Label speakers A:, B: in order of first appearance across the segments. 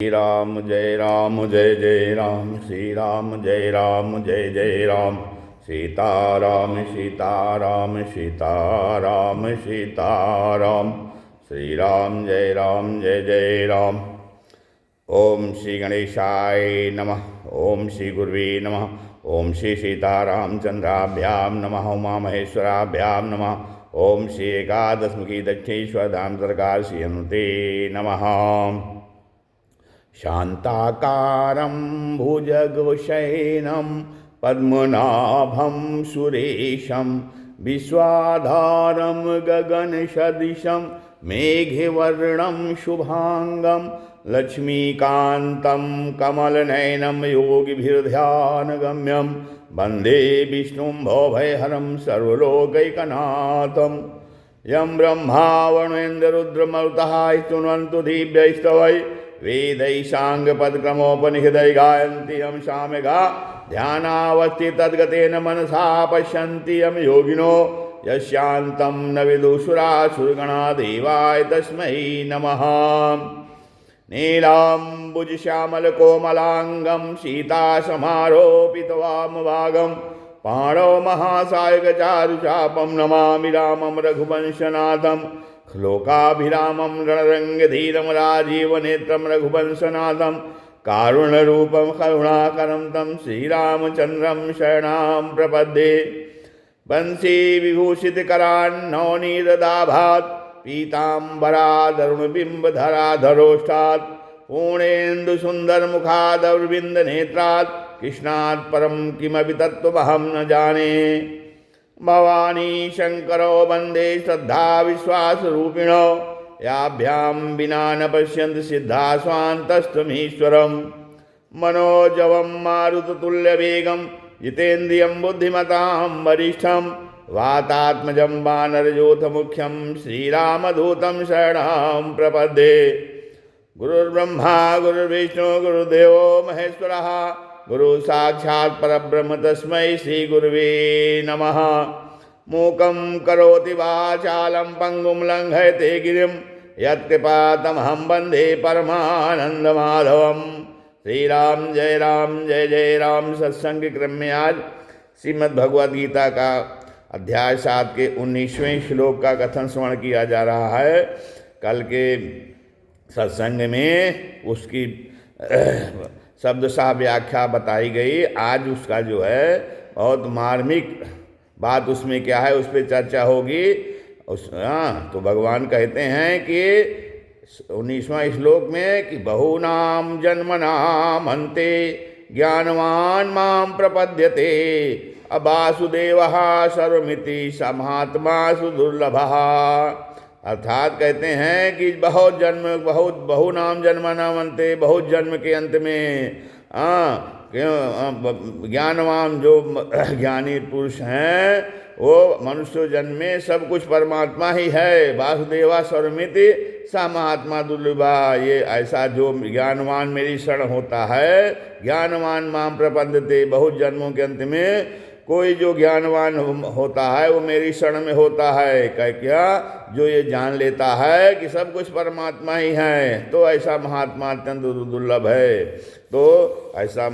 A: श्री राम जय जय राम, श्री राम जय जय राम, सीताराम सीताराम सीताराम सीताराम, श्री राम जय जय राम। ओम श्री गणेशाय नमः, ओम श्री गुरुवे नमः, ओम श्री सीतारामचंद्राभ्याम नमः, उमा महेश्वराभ्याम नमः, ओम श्री एकादशमुखी दक्षिणेश्वर धाम सरकार श्रीहनुते नमः। शांताकारं भुजगशयनं पद्मनाभं सुरेशं, विश्वाधारं गगनसदृशं मेघवर्णं शुभांगं, लक्ष्मीकान्तं कमलनयनं योगिभिर्ध्यानगम्यं, वन्दे विष्णुं भवभयहरं सर्वलोकैकनाथं। यं ब्रह्मा वरुणेन्द्र रुद्रमरुतः स्तुवन्तु दिव्यैस्तवैः, वेदैशाङ्गपदक्रमोपनिषदै गायन्ति यं सामगा, ध्यानावस्थितद्गतेन मनसा पश्यन्ति यं योगिनो, यस्यान्तं न विदुषुरासुरगणा देवाय तस्मै नमः। नीलाम्बुजश्यामलकोमलाङ्गं सीतासमारोपितवामभागं, पाणौ महासायकचारुचापं नमामि रामं रघुवंशनाथं। श्लोकाभिरामं रणरङ्गधीरं राजीवनेत्रं रघुवंशनाथं, कारुण्यरूपं करुणाकरं तं श्रीरामचन्द्रं शरणं प्रपद्ये। वंशीविभूषितकरान्नवनीरदाभात्, पीताम्बरादरुणबिम्बधराधरोष्ठात्, पूर्णेन्दुसुन्दरमुखादरविन्दनेत्रात्, कृष्णात् परं किमपि तत्त्वमहं न जाने। भवानी शंकरो वंदे श्रद्धा विश्वासरूपिणो, याभ्यां विना न पश्यन्ति सिद्धा स्वान्तस्तमीश्वरम्। मनोजवं मारुततुल्यवेगं, जितेन्द्रियं बुद्धिमतां वरिष्ठं, वातात्मजं वानरयूथमुख्यं, श्रीरामदूतं शरणं प्रपद्ये। गुरुर्ब्रह्मा गुरुर्विष्णु गुरुदेवो महेश्वरः, गुरु साक्षात् परब्रह्म तस्मै श्री गुरुवे नमः। मूकं करोति वाचालं पंगुं लंघयते गिरिं, यत्कृपातमहं वन्दे परमानन्दमाधवम्। श्री राम जय जय राम। सत्संग क्रम में आज श्रीमद्भगवद गीता का अध्याय 7 के 19वें श्लोक का कथन श्रवण किया जा रहा है। कल के सत्संग में उसकी शब्दशाह व्याख्या बताई गई। आज उसका जो है बहुत मार्मिक बात उसमें क्या है उस पर चर्चा होगी। तो भगवान कहते हैं कि 19वां श्लोक में कि बहुनाम जन्मनाम अन्ते ज्ञानवान माम प्रपद्यते, अवासुदेवः सर्वमिति स महात्मा सुदुर्लभः। अर्थात कहते हैं कि बहु नाम जन्मनाम अन्ते, बहुत जन्म के अंत में ज्ञानवान जो ज्ञानी पुरुष हैं वो मनुष्य जन्म में सब कुछ परमात्मा ही है। वासुदेवा सर्वमिति सा महात्मा दुर्लभा। ये ऐसा जो ज्ञानवान मेरी शरण होता है, ज्ञानवान माम प्रपद्यते, बहुत जन्मों के अंत में कोई जो ज्ञानवान होता है वो मेरी शरण में होता है। क्या जो ये जान लेता है कि सब कुछ परमात्मा ही है, तो ऐसा महात्मा अत्यंत दुर्लभ है। तो ऐसा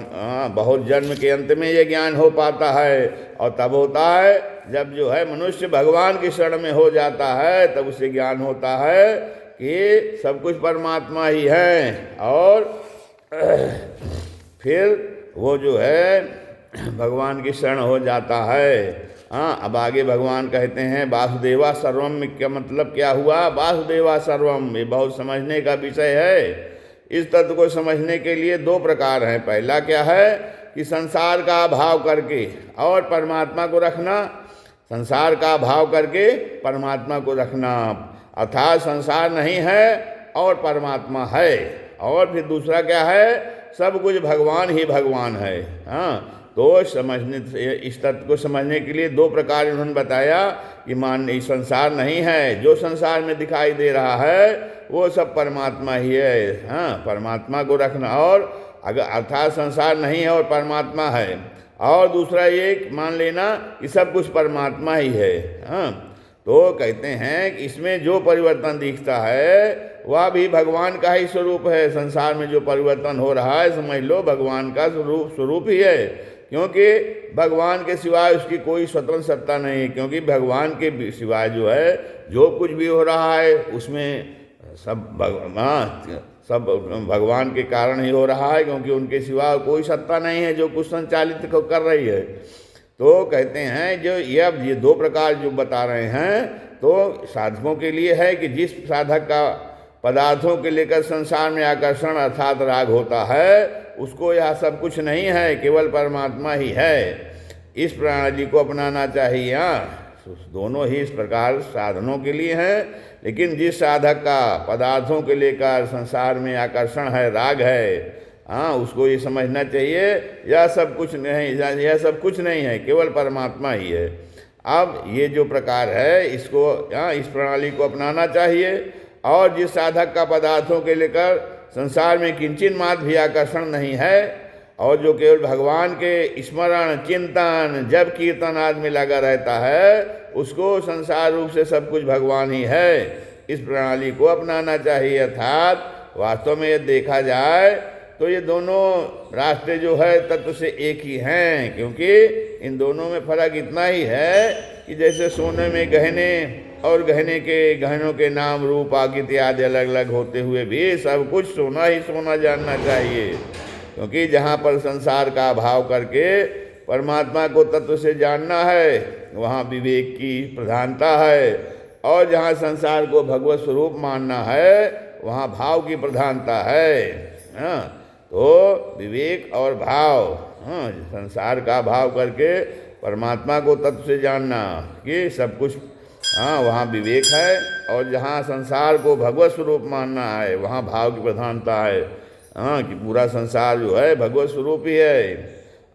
A: बहुत जन्म के अंत में ये ज्ञान हो पाता है, और तब होता है जब जो है मनुष्य भगवान की शरण में हो जाता है, तब उसे ज्ञान होता है कि सब कुछ परमात्मा ही है। और फिर वो जो है भगवान की शरण हो जाता है। अब आगे भगवान कहते हैं वासुदेवा सर्वम। क्या मतलब क्या हुआ? वासुदेवा सर्वम ये बहुत समझने का विषय है। इस तत्व को समझने के लिए 2 प्रकार हैं। पहला क्या है कि संसार का भाव करके और परमात्मा को रखना, संसार का भाव करके परमात्मा को रखना, अर्थात संसार नहीं है और परमात्मा है। और फिर दूसरा क्या है, सब कुछ भगवान ही भगवान है। तो समझने इस तत्व को समझने के लिए 2 प्रकार उन्होंने बताया कि मान संसार नहीं है, जो संसार में दिखाई दे रहा है वो सब परमात्मा ही है। परमात्मा को रखना, और अगर अर्थात संसार नहीं है और परमात्मा है। और दूसरा ये मान लेना कि सब कुछ परमात्मा ही है। तो कहते हैं कि इसमें जो परिवर्तन दिखता है वह भी भगवान का ही स्वरूप है। संसार में जो परिवर्तन हो रहा है समझ लो भगवान का स्वरूप ही है, क्योंकि भगवान के सिवाय उसकी कोई स्वतंत्र सत्ता नहीं है। क्योंकि भगवान के सिवाय जो है जो कुछ भी हो रहा है उसमें सब भगवान के कारण ही हो रहा है, क्योंकि उनके सिवा कोई सत्ता नहीं है जो कुछ संचालित कर रही है। तो कहते हैं जो ये दो प्रकार जो बता रहे हैं तो साधकों के लिए है कि जिस साधक का पदार्थों के लेकर संसार में आकर्षण अर्थात राग होता है उसको यह सब कुछ नहीं है, केवल परमात्मा ही है। इस प्रणाली को अपनाना चाहिए। दोनों ही इस प्रकार साधनों के लिए हैं, लेकिन जिस साधक का पदार्थों के लेकर संसार में आकर्षण है, राग है, उसको ये समझना चाहिए यह सब कुछ नहीं है, केवल परमात्मा ही है। अब ये जो प्रकार है इसको इस प्रणाली को अपनाना चाहिए। और जिस साधक का पदार्थों के लेकर संसार में किंचित मात्र भी आकर्षण नहीं है और जो केवल भगवान के स्मरण, चिंतन, जप, कीर्तन आदि में लगा रहता है उसको संसार रूप से सब कुछ भगवान ही है। इस प्रणाली को अपनाना चाहिए। अर्थात वास्तव में ये देखा जाए तो ये दोनों रास्ते जो है तत्व से एक ही हैं, क्योंकि इन दोनों में फर्क इतना ही है कि जैसे सोने में गहने और गहनों के नाम, रूप, आकृति आदि अलग अलग होते हुए भी सब कुछ सोना ही सोना जानना चाहिए। क्योंकि जहाँ पर संसार का अभाव करके परमात्मा को तत्व से जानना है वहाँ विवेक की प्रधानता है, और जहाँ संसार को भगवत स्वरूप मानना है वहाँ भाव की प्रधानता है। तो विवेक और भाव, संसार का भाव करके परमात्मा को तत्व से जानना कि सब कुछ, वहाँ विवेक है, और जहाँ संसार को भगवत स्वरूप मानना है वहाँ भाव की प्रधानता है। कि पूरा संसार जो है भगवत स्वरूप ही है।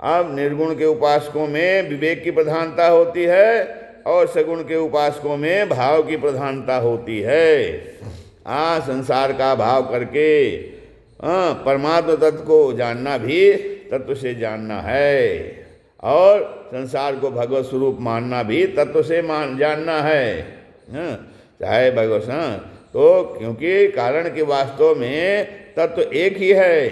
A: अब निर्गुण के उपासकों में विवेक की प्रधानता होती है और सगुण के उपासकों में भाव की प्रधानता होती है। संसार का भाव करके परमात्मा तत्व को जानना भी तत्व से जानना है, और संसार को भगवत स्वरूप मानना भी तत्व से जानना है। चाहे भगवत तो क्योंकि कारण के वास्तव में तत्व एक ही है।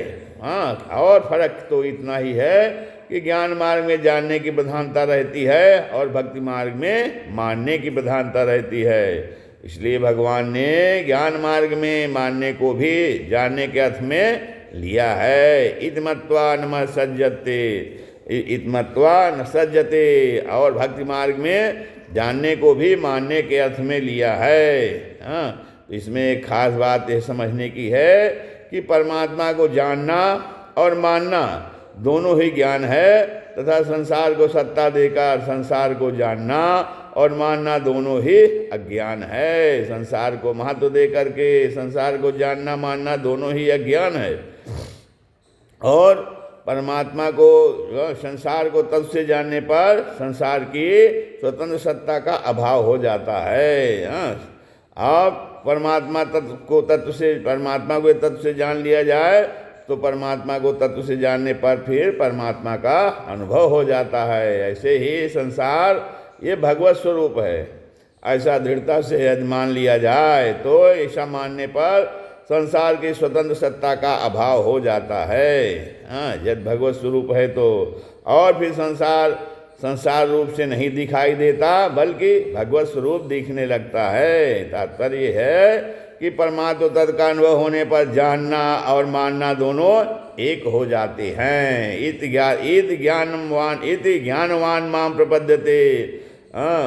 A: और फर्क तो इतना ही है कि ज्ञान मार्ग में जानने की प्रधानता रहती है और भक्ति मार्ग में मानने की प्रधानता रहती है। इसलिए भगवान ने ज्ञान मार्ग में मानने को भी जानने के अर्थ में लिया है। इत्मत्वा न सज्जते, और भक्ति मार्ग में जानने को भी मानने के अर्थ में लिया है। तो इसमें एक खास बात यह समझने की है कि परमात्मा को जानना और मानना दोनों ही ज्ञान है, तथा संसार को सत्ता देकर संसार को जानना और मानना दोनों ही अज्ञान है। संसार को महत्व दे करके संसार को जानना मानना दोनों ही अज्ञान है, और परमात्मा को, संसार को तत्व से जानने पर संसार की स्वतंत्र सत्ता का अभाव हो जाता है। अब परमात्मा को तत्व से जान लिया जाए तो परमात्मा को तत्व से जानने पर फिर परमात्मा का अनुभव हो जाता है। ऐसे ही संसार ये भगवत स्वरूप है, ऐसा दृढ़ता से यदि मान लिया जाए तो ऐसा मानने पर संसार की स्वतंत्र सत्ता का अभाव हो जाता है। यदि भगवत स्वरूप है तो, और फिर संसार रूप से नहीं दिखाई देता बल्कि भगवत स्वरूप दिखने लगता है। तात्पर्य है कि परमात्मा तत्व का अनुभव होने पर जानना और मानना दोनों एक हो जाते हैं। इति ज्ञानवान माम प्रपद्यते,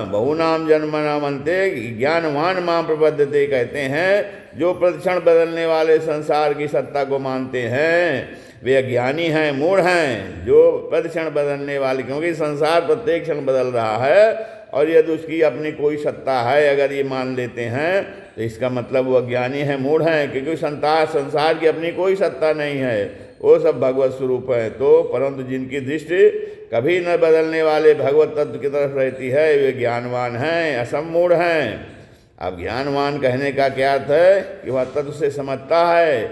A: बहुनाम जन्मनाम अन्ते ज्ञानवान माम प्रपद्यते कहते हैं जो प्रतिक्षण बदलने वाले संसार की सत्ता को मानते हैं वे अज्ञानी हैं, मूढ़ हैं। जो प्रतिक्षण बदलने वाले, क्योंकि संसार प्रत्येक क्षण बदल रहा है, और यदि उसकी अपनी कोई सत्ता है अगर ये मान लेते हैं तो इसका मतलब वो अज्ञानी हैं, मूढ़ हैं, क्योंकि संसार की अपनी कोई सत्ता नहीं है, वो सब भगवत स्वरूप है। तो परंतु जिनकी दृष्टि कभी न बदलने वाले भगवत तत्व की तरफ रहती है वे ज्ञानवान हैं, असमूढ़ हैं। अब ज्ञानवान कहने का क्या अर्थ है कि वह तत्व से समझता है,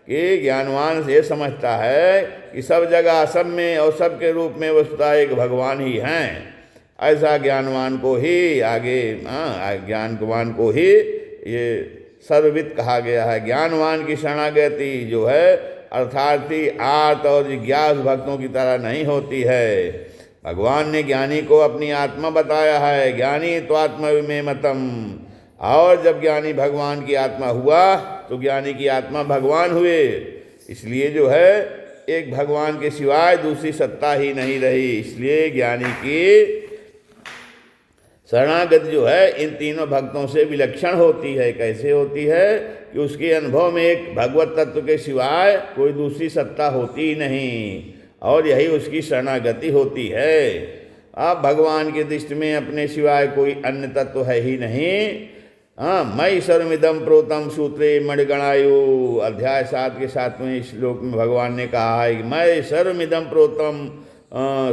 A: कि ज्ञानवान से समझता है कि सब जगह, सब में और सब के रूप में वस्तुतः एक भगवान ही हैं। ऐसा ज्ञानवान को ही ज्ञानवान को ही ये सर्वविद कहा गया है। ज्ञानवान की शरणागति जो है अर्थार्थी आर्त और जिज्ञास भक्तों की तरह नहीं होती है। भगवान ने ज्ञानी को अपनी आत्मा बताया है, ज्ञानी तो आत्मा मतम। और जब ज्ञानी भगवान की आत्मा हुआ तो ज्ञानी की आत्मा भगवान हुए। इसलिए जो है एक भगवान के सिवाय दूसरी सत्ता ही नहीं रही। इसलिए ज्ञानी की शरणागति जो है इन तीनों भक्तों से विलक्षण होती है। कैसे होती है कि उसके अनुभव में एक भगवत तत्व के सिवाय कोई दूसरी सत्ता होती ही नहीं, और यही उसकी शरणागति होती है। अब भगवान की दृष्टि में अपने सिवाय कोई अन्य तत्व है ही नहीं। मयि सर्वमिदं प्रोतम सूत्रे मणिगणायु, अध्याय 7 के 7वें श्लोक में भगवान ने कहा है कि मयि सर्वमिदं प्रोतम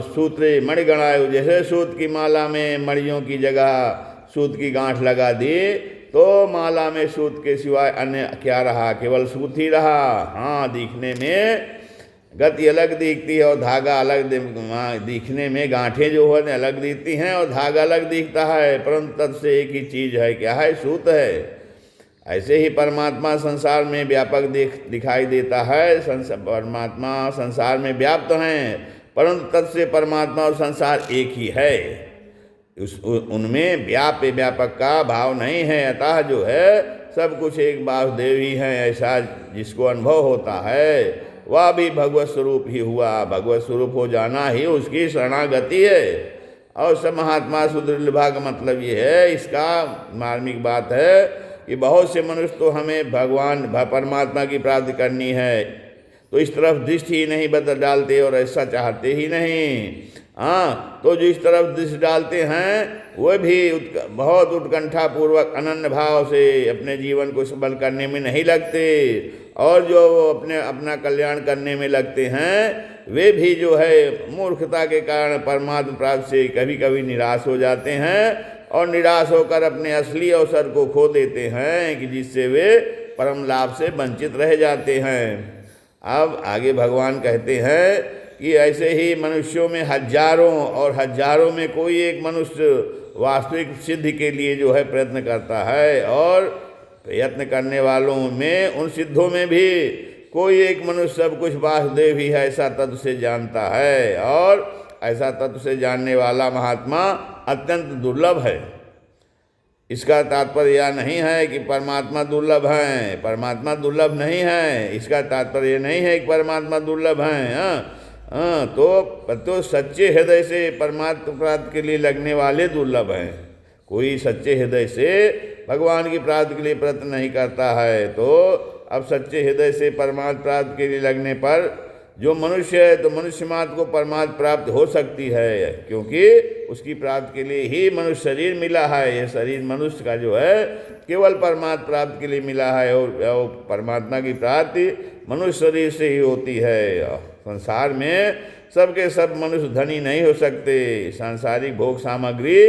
A: सूत्रे मणिगणायु। जैसे सूत की माला में मणियों की जगह सूत की गांठ लगा दी तो माला में सूत के सिवाय अन्य क्या रहा, केवल सूत ही रहा। हाँ, दिखने में गति अलग दिखती है और धागा अलग दिखने में, गांठें जो है अलग दिखती हैं और धागा अलग दिखता है, परंतु तत् से एक ही चीज़ है, क्या है, सूत है। ऐसे ही परमात्मा संसार में व्यापक दिखाई देता है। परमात्मा संसार में व्याप्त हैं, परंतु तत् से परमात्मा और संसार एक ही है। उनमें व्यापक का भाव नहीं है। अतः जो है सब कुछ एक वासुदेव ही है, ऐसा जिसको अनुभव होता है वह भी भगवत स्वरूप ही हुआ। भगवत स्वरूप हो जाना ही उसकी शरणागति है। और सब महात्मा सुदुर्लभा का मतलब ये है, इसका मार्मिक बात है कि बहुत से मनुष्य तो हमें भगवान परमात्मा की प्राप्ति करनी है तो इस तरफ दृष्टि ही नहीं बदल डालते और ऐसा चाहते ही नहीं। हाँ, तो जो इस तरफ दृष्टि डालते हैं वह भी बहुत उत्कंठापूर्वक अनन्य भाव से अपने जीवन को सफल करने में नहीं लगते, और जो अपना कल्याण करने में लगते हैं वे भी जो है मूर्खता के कारण परमात्मा प्राप्ति से कभी कभी निराश हो जाते हैं और निराश होकर अपने असली अवसर को खो देते हैं कि जिससे वे परम लाभ से वंचित रह जाते हैं। अब आगे भगवान कहते हैं कि ऐसे ही मनुष्यों में हजारों और हजारों में कोई एक मनुष्य वास्तविक सिद्धि के लिए जो है प्रयत्न करता है, और प्रयत्न करने वालों में उन सिद्धों में भी कोई एक मनुष्य सब कुछ वासुदेव ही है ऐसा तत्व से जानता है, और ऐसा तत्व से जानने वाला महात्मा अत्यंत दुर्लभ है। इसका तात्पर्य यह नहीं है कि परमात्मा दुर्लभ हैं, परमात्मा दुर्लभ नहीं है। इसका तात्पर्य नहीं है कि परमात्मा दुर्लभ हैं। तो सच्चे हृदय से परमात्मा प्राप्ति के लिए लगने वाले दुर्लभ हैं। कोई सच्चे हृदय से भगवान की प्राप्ति के लिए प्रयत्न नहीं करता है, तो अब सच्चे हृदय से परमात्मा प्राप्ति के लिए लगने पर जो मनुष्य है तो मनुष्य मात्र को परमात्मा प्राप्त हो सकती है, क्योंकि उसकी प्राप्ति के लिए ही मनुष्य शरीर मिला है। यह शरीर मनुष्य का जो है केवल परमात्मा प्राप्ति के लिए मिला है, और परमात्मा की प्राप्ति मनुष्य शरीर से ही होती है। संसार में सबके सब मनुष्य धनी नहीं हो सकते। सांसारिक भोग सामग्री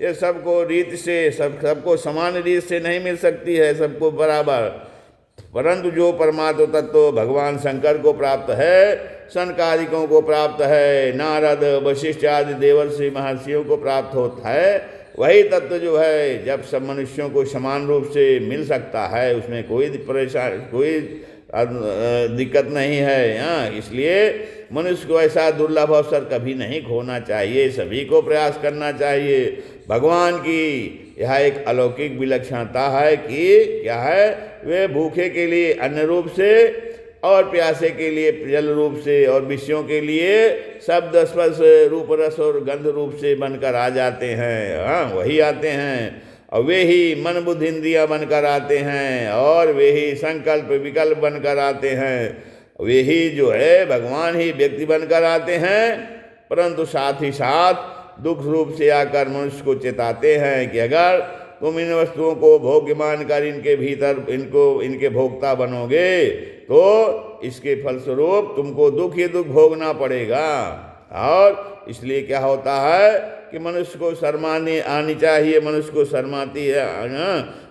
A: ये सबको रीत से सबको समान रीत से नहीं मिल सकती है, सबको बराबर। परंतु जो परमात्मा तत्व भगवान शंकर को प्राप्त है, सनकादिकों को प्राप्त है, नारद वशिष्ठ आदि देवर्षि महर्षियों को प्राप्त होता है, वही तत्व जो है जब सब मनुष्यों को समान रूप से मिल सकता है, उसमें कोई दिक्कत नहीं है। इसलिए मनुष्य को ऐसा दुर्लभ अवसर कभी नहीं खोना चाहिए, सभी को प्रयास करना चाहिए। भगवान की यह एक अलौकिक विलक्षणता है कि क्या है, वे भूखे के लिए अन्न रूप से और प्यासे के लिए जल रूप से और विषयों के लिए शब्द स्पर्श रूप रस और गंध रूप से बनकर आ जाते हैं। हाँ, वही आते हैं, और वे ही मन बुद्धि इंद्रियां बनकर आते हैं, और वे ही संकल्प विकल्प बनकर आते हैं, वे ही जो है भगवान ही व्यक्ति बनकर आते हैं। परंतु साथ ही साथ दुख रूप से आकर मनुष्य को चेताते हैं कि अगर तुम इन वस्तुओं को भोग्य मानकर इनके भीतर इनके भोक्ता बनोगे तो इसके फलस्वरूप तुमको दुख ही दुख भोगना पड़ेगा। और इसलिए क्या होता है कि मनुष्य को शर्मानी आनी चाहिए, मनुष्य को शर्माती है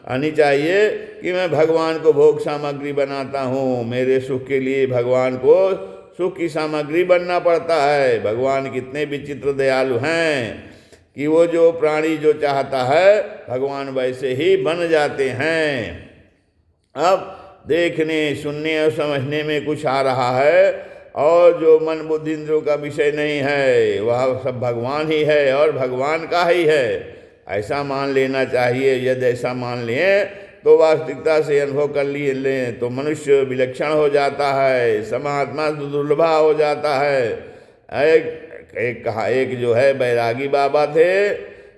A: आनी चाहिए कि मैं भगवान को भोग सामग्री बनाता हूँ। मेरे सुख के लिए भगवान को सुख की सामग्री बनना पड़ता है। भगवान कितने विचित्र दयालु हैं कि वो जो प्राणी जो चाहता है भगवान वैसे ही बन जाते हैं। अब देखने सुनने और समझने में कुछ आ रहा है, और जो मन बुद्धि इंद्रियों का विषय नहीं है वह सब भगवान ही है और भगवान का ही है, ऐसा मान लेना चाहिए। यदि ऐसा मान लें तो वास्तविकता से अनुभव कर लिए लें तो मनुष्य विलक्षण हो जाता है, समात्मा दुर्लभा हो जाता है। एक जो है बैरागी बाबा थे,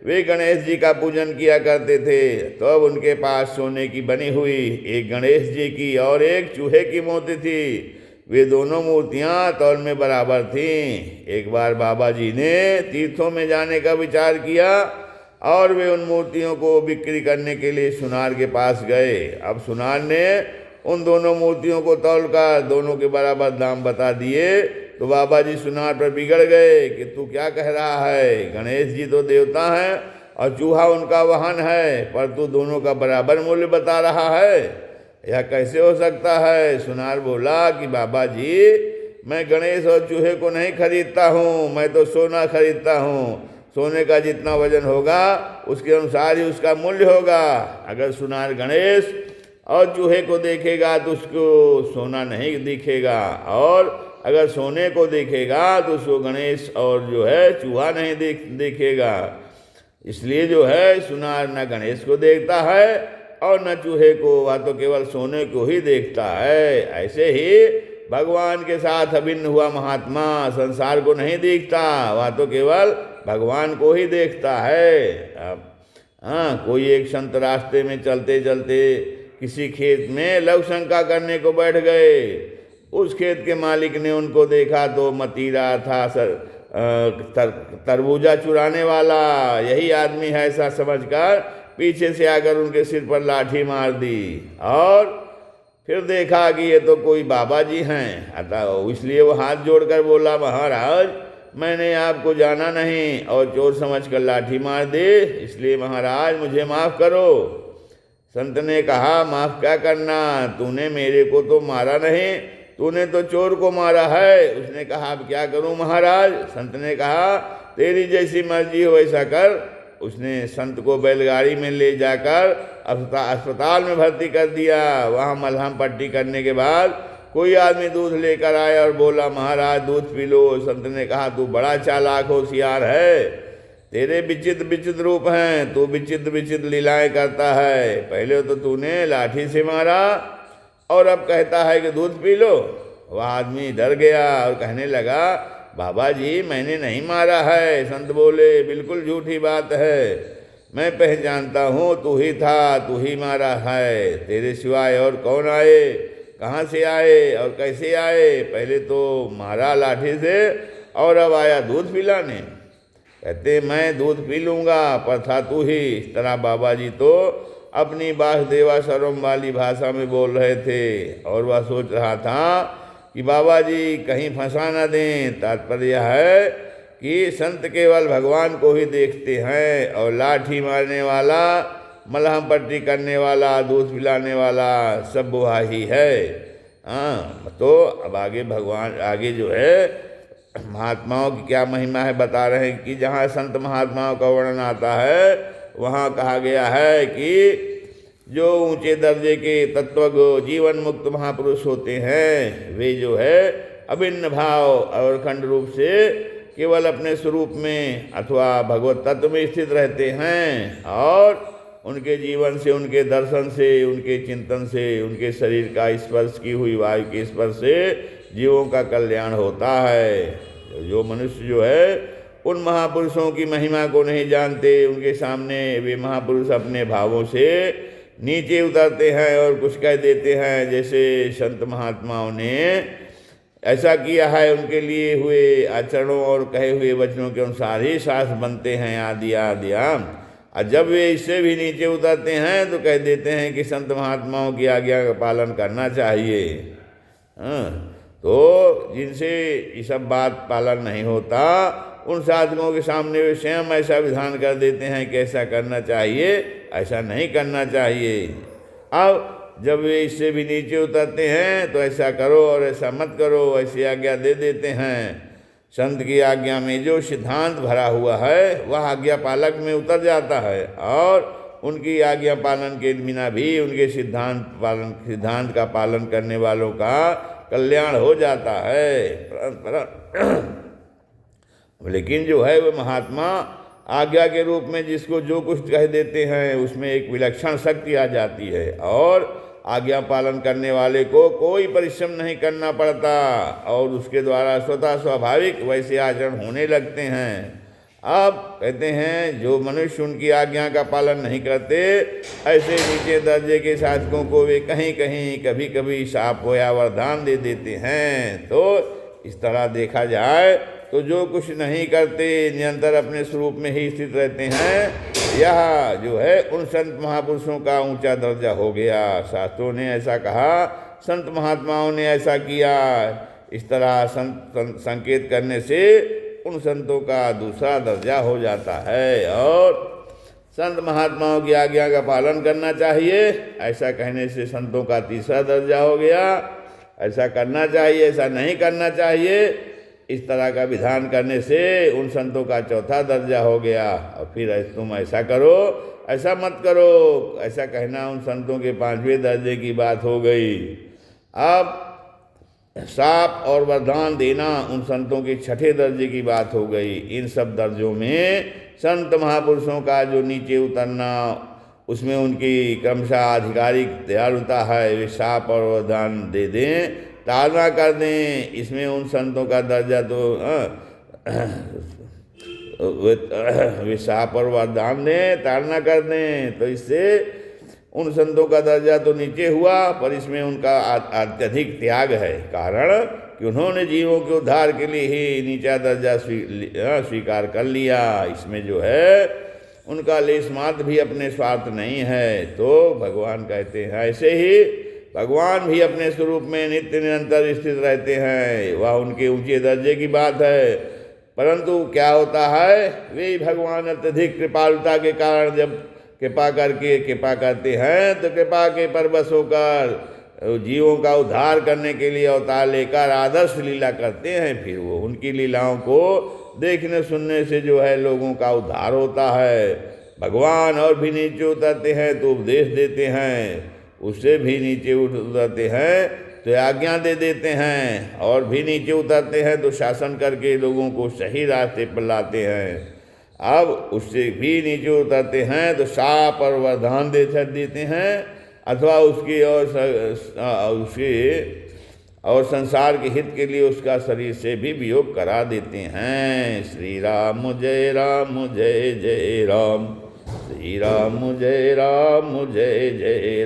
A: वे गणेश जी का पूजन किया करते थे। तो अब उनके पास सोने की बनी हुई एक गणेश जी की और एक चूहे की मूर्ति थी। वे दोनों मूर्तियां तौल में बराबर थीं। एक बार बाबा जी ने तीर्थों में जाने का विचार किया और वे उन मूर्तियों को बिक्री करने के लिए सुनार के पास गए। अब सुनार ने उन दोनों मूर्तियों को तौलकर दोनों के बराबर दाम बता दिए। तो बाबा जी सुनार पर बिगड़ गए कि तू क्या कह रहा है, गणेश जी तो देवता हैं और चूहा उनका वाहन है, पर तू दोनों का बराबर मूल्य बता रहा है, यह कैसे हो सकता है। सुनार बोला कि बाबा जी, मैं गणेश और चूहे को नहीं खरीदता हूँ, मैं तो सोना खरीदता हूँ। सोने का जितना वजन होगा उसके अनुसार ही उसका मूल्य होगा। अगर सुनार गणेश और चूहे को देखेगा तो उसको सोना नहीं दिखेगा, और अगर सोने को देखेगा तो उसको गणेश और जो है चूहा नहीं देखेगा। इसलिए जो है सुनार न गणेश को देखता है और न चूहे को, वह तो केवल सोने को ही देखता है। ऐसे ही भगवान के साथ अभिन्न हुआ महात्मा संसार को नहीं देखता, वह तो केवल भगवान को ही देखता है। अब कोई एक संत रास्ते में चलते चलते किसी खेत में लघु शंका करने को बैठ गए। उस खेत के मालिक ने उनको देखा तो मतीरा था तरबूजा चुराने वाला यही आदमी है, ऐसा समझकर पीछे से आकर उनके सिर पर लाठी मार दी। और फिर देखा कि ये तो कोई बाबा जी हैं, अतः इसलिए वो हाथ जोड़कर बोला, महाराज मैंने आपको जाना नहीं और चोर समझकर लाठी मार दे, इसलिए महाराज मुझे माफ़ करो। संत ने कहा, माफ़ क्या करना, तूने मेरे को तो मारा नहीं, तूने तो चोर को मारा है। उसने कहा, अब क्या करूं महाराज। संत ने कहा, तेरी जैसी मर्जी हो वैसा कर। उसने संत को बैलगाड़ी में ले जाकर अस्पताल में भर्ती कर दिया। वहाँ मलहम पट्टी करने के बाद कोई आदमी दूध लेकर आया और बोला, महाराज दूध पी लो। संत ने कहा, तू बड़ा चालाक होशियार है, तेरे विचित्र विचित्र रूप हैं, तू विचित्र विचित्र लीलाएं करता है। पहले तो तूने लाठी से मारा और अब कहता है कि दूध पी लो। वह आदमी डर गया और कहने लगा, बाबा जी मैंने नहीं मारा है। संत बोले, बिल्कुल झूठी बात है, मैं पहचानता हूँ, तू ही था, तू ही मारा है, तेरे सिवाय और कौन आए, कहाँ से आए और कैसे आए। पहले तो मारा लाठी से और अब आया दूध पिलाने। कहते, मैं दूध पी लूँगा, पर था तू ही। इस तरह बाबा जी तो अपनी वासुदेवा सर्वम वाली भाषा में बोल रहे थे और वह सोच रहा था कि बाबा जी कहीं फंसा न दें। तात्पर्य है कि संत केवल भगवान को ही देखते हैं और लाठी मारने वाला, मलहम पट्टी करने वाला, दूध पिलाने वाला सब वह ही है। तो अब आगे भगवान आगे जो है महात्माओं की क्या महिमा है बता रहे हैं कि जहाँ संत महात्माओं का वर्णन आता है वहाँ कहा गया है कि जो ऊंचे दर्जे के तत्वज्ञ जीवन मुक्त महापुरुष होते हैं वे जो है अभिन्न भाव और अखंड रूप से केवल अपने स्वरूप में अथवा भगवत तत्व में स्थित रहते हैं और उनके जीवन से, उनके दर्शन से, उनके चिंतन से, उनके शरीर का स्पर्श की हुई वायु के स्पर्श से जीवों का कल्याण होता है। जो मनुष्य जो है उन महापुरुषों की महिमा को नहीं जानते, उनके सामने वे महापुरुष अपने भावों से नीचे उतरते हैं और कुछ कह देते हैं। जैसे संत महात्माओं ने ऐसा किया है, उनके लिए हुए आचरणों और कहे हुए वचनों के अनुसार ही शास्त्र बनते हैं आदि आदि। और जब वे इससे भी नीचे उतरते हैं तो कह देते हैं कि संत महात्माओं की आज्ञा का पालन करना चाहिए। तो जिनसे ये सब बात पालन नहीं होता उन साधकों के सामने वे स्वयं ऐसा विधान कर देते हैं कि ऐसा करना चाहिए, ऐसा नहीं करना चाहिए। अब जब वे इससे भी नीचे उतरते हैं तो ऐसा करो और ऐसा मत करो, ऐसी आज्ञा दे देते हैं। संत की आज्ञा में जो सिद्धांत भरा हुआ है वह आज्ञा पालक में उतर जाता है और उनकी आज्ञा पालन के बिना भी उनके सिद्धांत का पालन करने वालों का कल्याण हो जाता है। लेकिन जो है वो महात्मा आज्ञा के रूप में जिसको जो कुछ कह देते हैं उसमें एक विलक्षण शक्ति आ जाती है और आज्ञा पालन करने वाले को कोई परिश्रम नहीं करना पड़ता और उसके द्वारा स्वतः स्वाभाविक वैसे आचरण होने लगते हैं। अब कहते हैं जो मनुष्य उनकी आज्ञा का पालन नहीं करते ऐसे नीचे दर्जे के साधकों को वे कहीं कहीं कभी कभी शाप या वरदान दे देते हैं। तो इस तरह देखा जाए तो जो कुछ नहीं करते निरंतर अपने स्वरूप में ही स्थित रहते हैं, यह जो है उन संत महापुरुषों का ऊंचा दर्जा हो गया। शास्त्रों ने ऐसा कहा, संत महात्माओं ने ऐसा किया। इस तरह संकेत करने से उन संतों का दूसरा दर्जा हो जाता है और संत महात्माओं की आज्ञा का पालन करना चाहिए, ऐसा कहने से संतों का तीसरा दर्जा हो गया। ऐसा करना चाहिए, ऐसा नहीं करना चाहिए, इस तरह का विधान करने से उन संतों का चौथा दर्जा हो गया। और फिर तुम ऐसा करो, ऐसा मत करो, ऐसा कहना उन संतों के पांचवें दर्जे की बात हो गई। अब शाप और वरदान देना उन संतों के छठे दर्जे की बात हो गई। इन सब दर्जों में संत महापुरुषों का जो नीचे उतरना, उसमें उनकी क्रमशः आधिकारिक दयालुता है, वे शाप और वरदान दे दें, ताड़ना कर दें, इसमें उन संतों का दर्जा तो वे शाप और वरदान दें, ताड़ना कर दें, तो इससे उन संतों का दर्जा तो नीचे हुआ, पर इसमें उनका अत्यधिक त्याग है। कारण कि उन्होंने जीवों के उद्धार के लिए ही नीचा दर्जा स्वीकार कर लिया। इसमें जो है उनका लेश मात्र भी अपने स्वार्थ नहीं है। तो भगवान कहते हैं ऐसे ही भगवान भी अपने स्वरूप में नित्य निरंतर स्थित रहते हैं, वह उनके ऊंचे दर्जे की बात है। परंतु क्या होता है, वे भगवान अत्यधिक कृपालुता के कारण जब कृपा करते हैं तो कृपा के परवश होकर जीवों का उद्धार करने के लिए अवतार लेकर आदर्श लीला करते हैं। फिर वो उनकी लीलाओं को देखने सुनने से जो है लोगों का उद्धार होता है। भगवान और भी नीचे उतरते हैं तो उपदेश देते हैं, उससे भी नीचे उतरते हैं तो आज्ञा दे देते हैं, और भी नीचे उतरते हैं तो शासन करके लोगों को सही रास्ते पर लाते हैं। अब उससे भी नीचे उतरते हैं तो शाप और वरदान देते हैं, अथवा उसकी और संसार के हित के लिए उसका शरीर से भी वियोग करा देते हैं। श्री राम जय जय राम, श्री राम जय जय